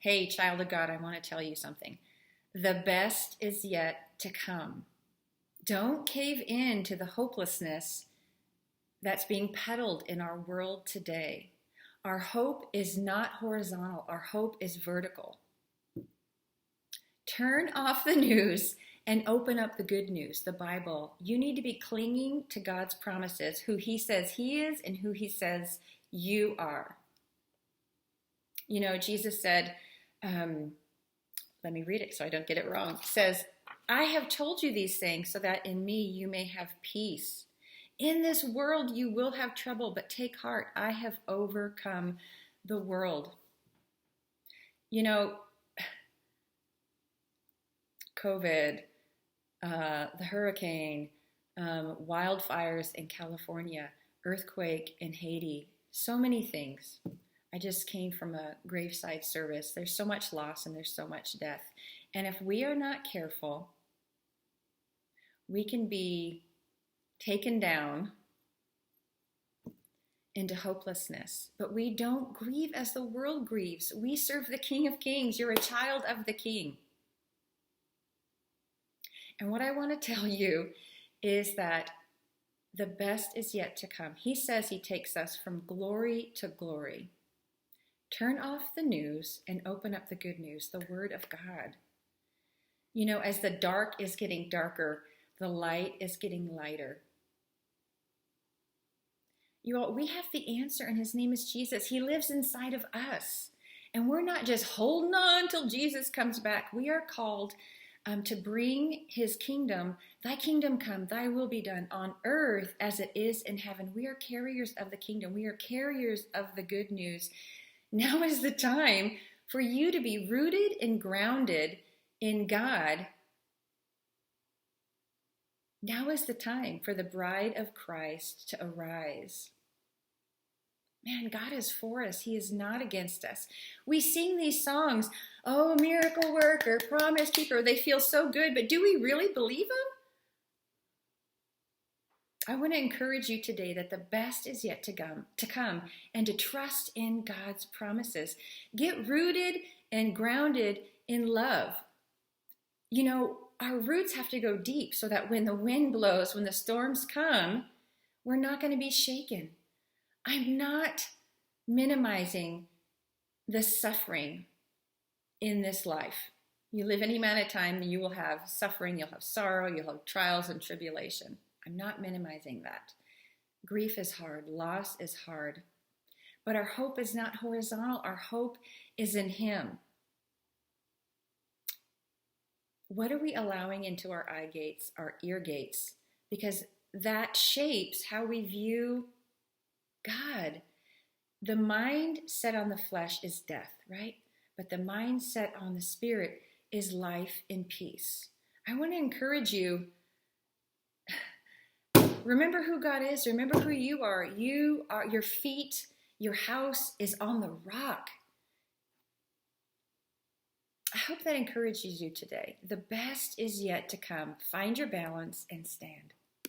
Hey, child of God, I want to tell you something. The best is yet to come. Don't cave in to the hopelessness that's being peddled in our world today. Our hope is not horizontal, our hope is vertical. Turn off the news and open up the good news, the Bible. You need to be clinging to God's promises, who He says He is and who He says you are. You know, Jesus said, let me read it so I don't get it wrong. It says, I have told you these things so that in me you may have peace. In this world you will have trouble, but take heart, I have overcome the world. You know, COVID, the hurricane, wildfires in California, earthquake in Haiti, so many things. I just came from a graveside service. There's so much loss and there's so much death. And if we are not careful, we can be taken down into hopelessness. But we don't grieve as the world grieves. We serve the King of Kings. You're a child of the King. And what I want to tell you is that the best is yet to come. He says He takes us from glory to glory. Turn off the news and open up the good news, the Word of God. You know, as the dark is getting darker, the light is getting lighter. You all, we have the answer, and His name is Jesus. He lives inside of us. And we're not just holding on till Jesus comes back. We are called to bring His kingdom. Thy kingdom come, thy will be done on earth as it is in heaven. We are carriers of the kingdom. We are carriers of the good news. Now is the time for you to be rooted and grounded in God. Now is the time for the bride of Christ to arise. Man, God is for us. He is not against us. We sing these songs, oh, miracle worker, promise keeper. They feel so good, but do we really believe them? I want to encourage you today that the best is yet to come and to trust in God's promises. Get rooted and grounded in love. You know, our roots have to go deep so that when the wind blows, when the storms come, we're not going to be shaken. I'm not minimizing the suffering in this life. You live any amount of time, you will have suffering, you'll have sorrow, you'll have trials and tribulation. I'm not minimizing that. Grief is hard. Loss is hard. But our hope is not horizontal. Our hope is in Him. What are we allowing into our eye gates, our ear gates? Because that shapes how we view God. The mind set on the flesh is death, right? But the mind set on the Spirit is life and peace. I want to encourage you. Remember who God is. Remember who you are. You are, your feet, your house is on the rock. I hope that encourages you today. The best is yet to come. Find your balance and stand.